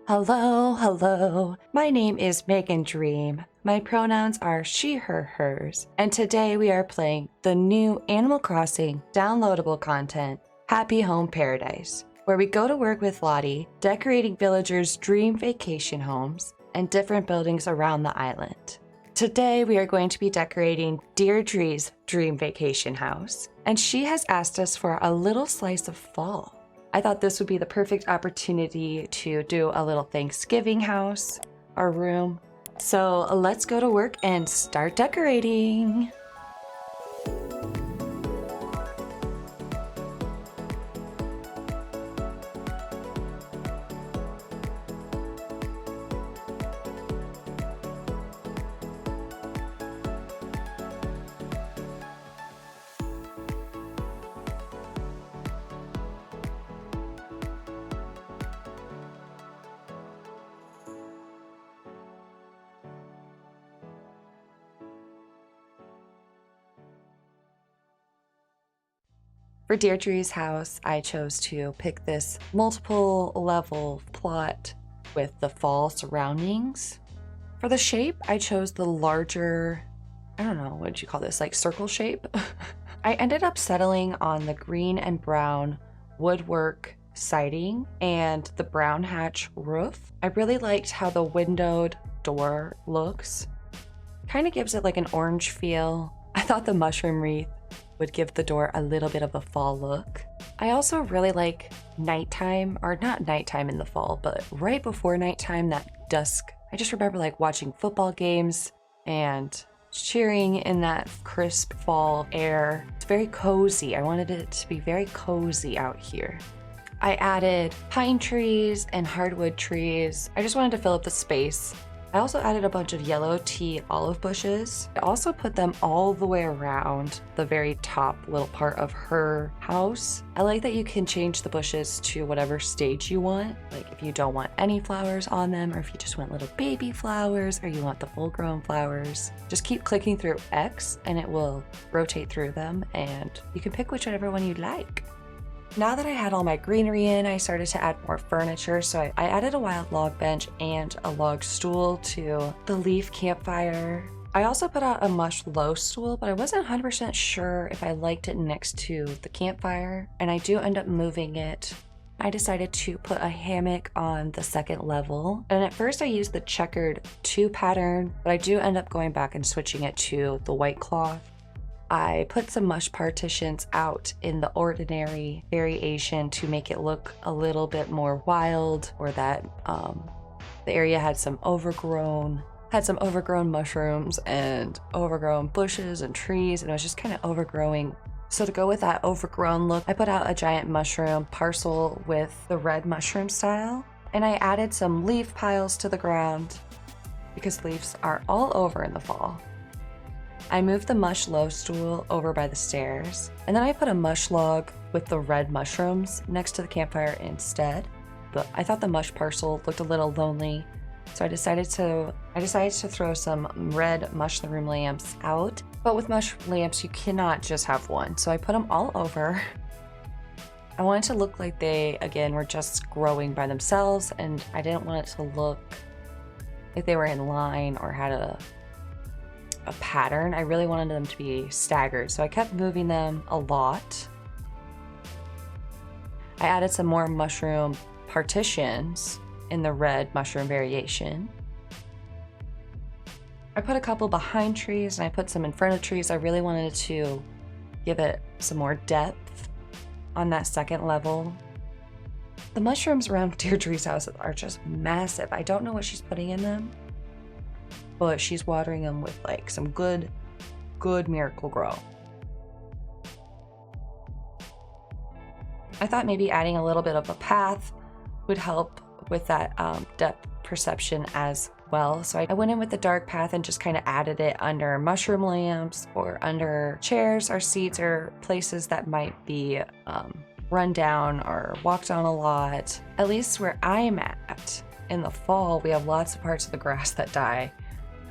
Hello. My name is Megan Dream. My pronouns are she, her, hers. And today we are playing the new Animal Crossing downloadable content, Happy Home Paradise, where we go to work with Lottie, decorating villagers' dream vacation homes and different buildings around the island. Today we are going to be decorating Deirdre's dream vacation house, and she has asked us for a little slice of fall. I thought this would be the perfect opportunity to do a little Thanksgiving house or room. So let's go to work and start decorating. For Deirdre's house, I chose to pick this multiple level plot with the fall surroundings. For the shape, I chose the larger, I don't know, what did you call this, like circle shape? I ended up settling on the green and brown woodwork siding and the brown hatch roof. I really liked how the windowed door looks. Kind of gives it like an orange feel. I thought the mushroom wreath would give the door a little bit of a fall look. I also really like nighttime, or not nighttime in the fall, but right before nighttime, that dusk. I just remember like watching football games and cheering in that crisp fall air. It's very cozy. I wanted it to be very cozy out here. I added pine trees and hardwood trees. I just wanted to fill up the space. I also added a bunch of yellow tea olive bushes. I also put them all the way around the very top little part of her house. I like that you can change the bushes to whatever stage you want. Like if you don't want any flowers on them, or if you just want little baby flowers, or you want the full-grown flowers. Just keep clicking through X and it will rotate through them, and you can pick whichever one you like. Now that I had all my greenery in, I started to add more furniture, so I added a wild log bench and a log stool to the leaf campfire. I also put out a mush low stool, but I wasn't 100% sure if I liked it next to the campfire, and I do end up moving it. I decided to put a hammock on the second level, and at first I used the checkered 2 pattern, but I do end up going back and switching it to the white cloth. I put some mush partitions out in the ordinary variation to make it look a little bit more wild, or that the area had some overgrown mushrooms and overgrown bushes and trees, and it was just kind of overgrowing. So to go with that overgrown look, I put out a giant mushroom parcel with the red mushroom style, and I added some leaf piles to the ground because leaves are all over in the fall. I moved the mush low stool over by the stairs, and then I put a mush log with the red mushrooms next to the campfire instead. But I thought the mush parcel looked a little lonely, so I decided to throw some red mushroom lamps out. But with mush lamps, you cannot just have one, so I put them all over. I wanted to look like they, again, were just growing by themselves, and I didn't want it to look like they were in line or had a pattern. I really wanted them to be staggered, so I kept moving them a lot. I added some more mushroom partitions in the red mushroom variation. I put a couple behind trees and I put some in front of trees. I really wanted to give it some more depth on that second level. The mushrooms around Deirdre's house are just massive. I don't know what she's putting in them, but she's watering them with like some good Miracle Grow. I thought maybe adding a little bit of a path would help with that depth perception as well. So I went in with the dark path and just kind of added it under mushroom lamps or under chairs or seats or places that might be run down or walked on a lot. At least where I'm at in the fall, we have lots of parts of the grass that die,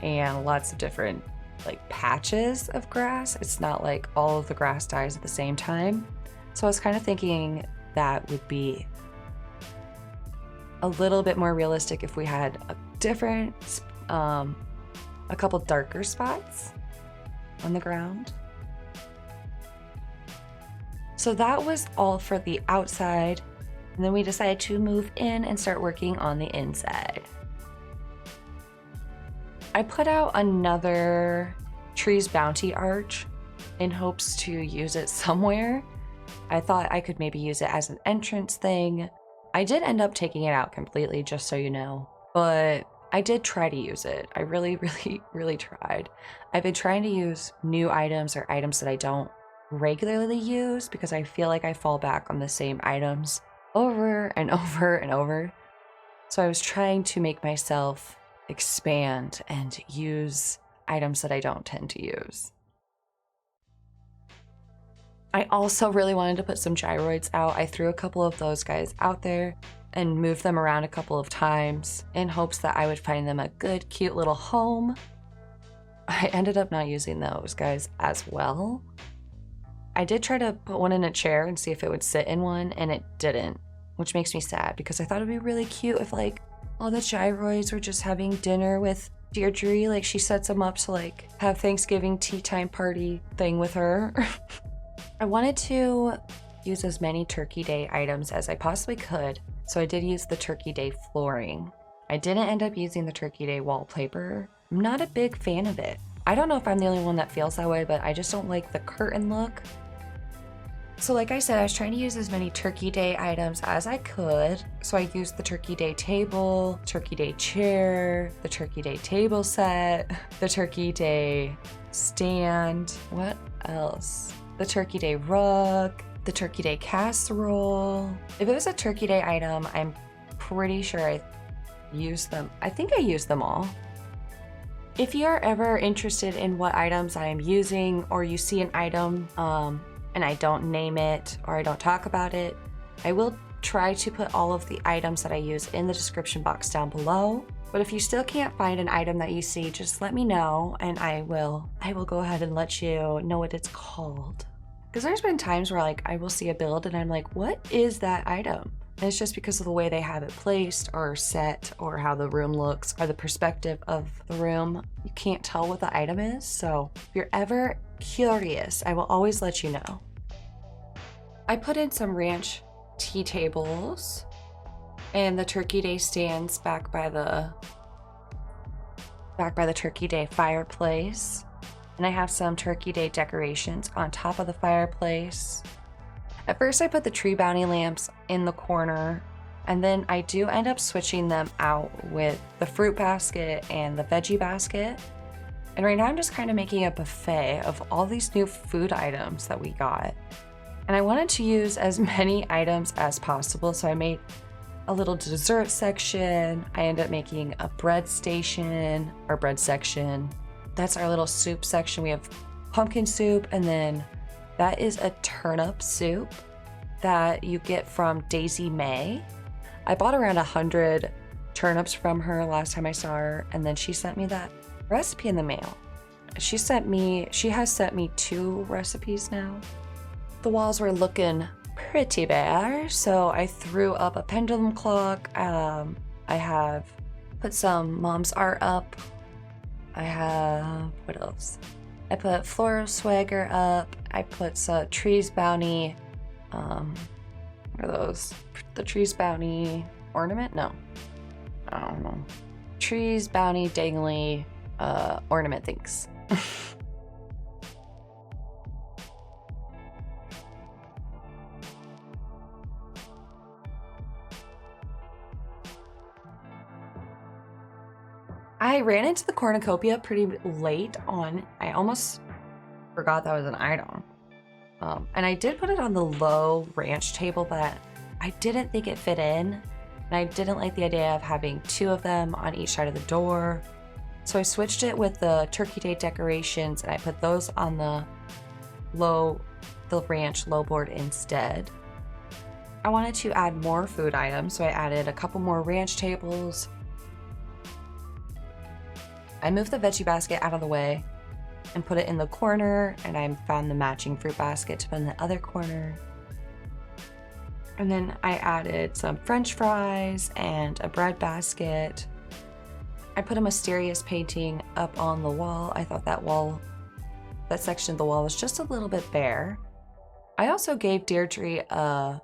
and lots of different like patches of grass. It's not like all of the grass dies at the same time. So I was kind of thinking that would be a little bit more realistic if we had a different, a couple darker spots on the ground. So that was all for the outside. And then we decided to move in and start working on the inside. I put out another Trees Bounty arch in hopes to use it somewhere. I thought I could maybe use it as an entrance thing. I did end up taking it out completely, just so you know, but I did try to use it. I really tried. I've been trying to use new items or items that I don't regularly use because I feel like I fall back on the same items over and over and over. So I was trying to make myself expand and use items that I don't tend to use. I also really wanted to put some gyroids out. I threw a couple of those guys out there and moved them around a couple of times in hopes that I would find them a good, cute little home. I ended up not using those guys as well. I did try to put one in a chair and see if it would sit in one, and it didn't, which makes me sad because I thought it'd be really cute if like all the gyroids were just having dinner with Deirdre. Like she sets them up to like have Thanksgiving tea time party thing with her. I wanted to use as many Turkey Day items as I possibly could, so I did use the Turkey Day flooring. I didn't end up using the Turkey Day wallpaper. I'm not a big fan of it. I don't know if I'm the only one that feels that way, but I just don't like the curtain look. So like I said, I was trying to use as many Turkey Day items as I could. So I used the Turkey Day table, Turkey Day chair, the Turkey Day table set, the Turkey Day stand. What else? The Turkey Day rug, the Turkey Day casserole. If it was a Turkey Day item, I'm pretty sure I used them. I think I used them all. If you are ever interested in what items I am using, or you see an item and I don't name it or I don't talk about it, I will try to put all of the items that I use in the description box down below. But if you still can't find an item that you see, just let me know and I will go ahead and let you know what it's called. Because there's been times where like I will see a build and I'm like, what is that item? And it's just because of the way they have it placed or set or how the room looks or the perspective of the room. You can't tell what the item is. So if you're ever curious, I will always let you know. I put in some ranch tea tables and the Turkey Day stands back by the Turkey Day fireplace. And I have some Turkey Day decorations on top of the fireplace. At first I put the tree bounty lamps in the corner, and then I do end up switching them out with the fruit basket and the veggie basket. And right now I'm just kind of making a buffet of all these new food items that we got. And I wanted to use as many items as possible, so I made a little dessert section. I ended up making a bread station or bread section. That's our little soup section. We have pumpkin soup, and then that is a turnip soup that you get from Daisy May. I bought around 100 turnips from her last time I saw her, and then she sent me that recipe in the mail. She has sent me 2 recipes now. The walls were looking pretty bare, so I threw up a pendulum clock. I have put some mom's art up. I have, what else? I put Floral Swagger up. I put some Trees Bounty, what are those? The Trees Bounty ornament? No, I don't know. Trees Bounty dangly ornament things. I ran into the cornucopia pretty late on. I almost forgot that was an item. And I did put it on the low ranch table, but I didn't think it fit in. And I didn't like the idea of having 2 of them on each side of the door. So I switched it with the Turkey Day decorations and I put those on the ranch low board instead. I wanted to add more food items, so I added a couple more ranch tables. I moved the veggie basket out of the way and put it in the corner, and I found the matching fruit basket to put in the other corner. And then I added some French fries and a bread basket. I put a mysterious painting up on the wall. I thought that section of the wall was just a little bit bare. I also gave Deirdre a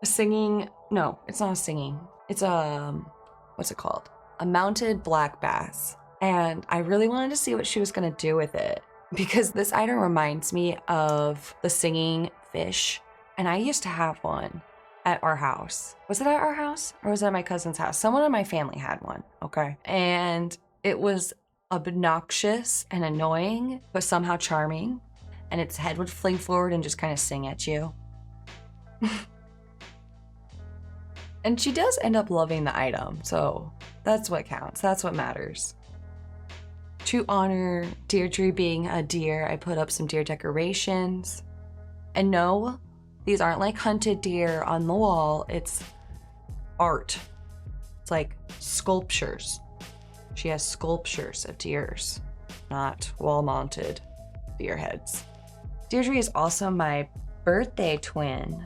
singing, no, it's not a singing. It's what's it called? A mounted black bass. And I really wanted to see what she was gonna do with it because this item reminds me of the singing fish. And I used to have one at our house. Was it at our house or was it at my cousin's house? Someone in my family had one, okay? And it was obnoxious and annoying, but somehow charming. And its head would fling forward and just kind of sing at you. And she does end up loving the item, so that's what counts. That's what matters. To honor Deirdre being a deer, I put up some deer decorations. And no, these aren't like hunted deer on the wall. It's art. It's like sculptures. She has sculptures of deers, not wall-mounted deer heads. Deirdre is also my birthday twin,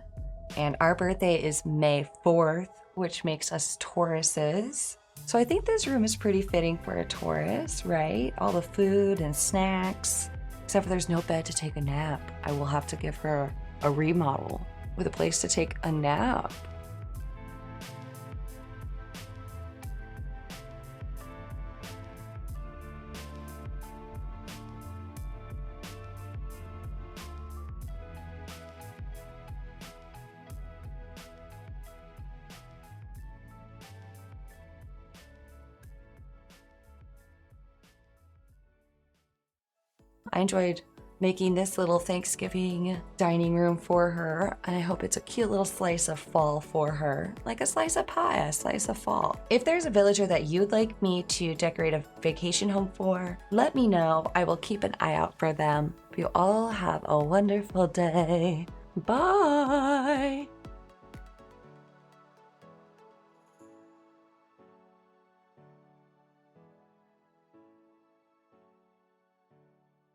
and our birthday is May 4th, which makes us Tauruses. So I think this room is pretty fitting for a Taurus, right? All the food and snacks, except for there's no bed to take a nap. I will have to give her a remodel with a place to take a nap. I enjoyed making this little Thanksgiving dining room for her, and I hope it's a cute little slice of fall for her, like a slice of pie, a slice of fall. If there's a villager that you'd like me to decorate a vacation home for, let me know. I will keep an eye out for them. You all have a wonderful day. Bye.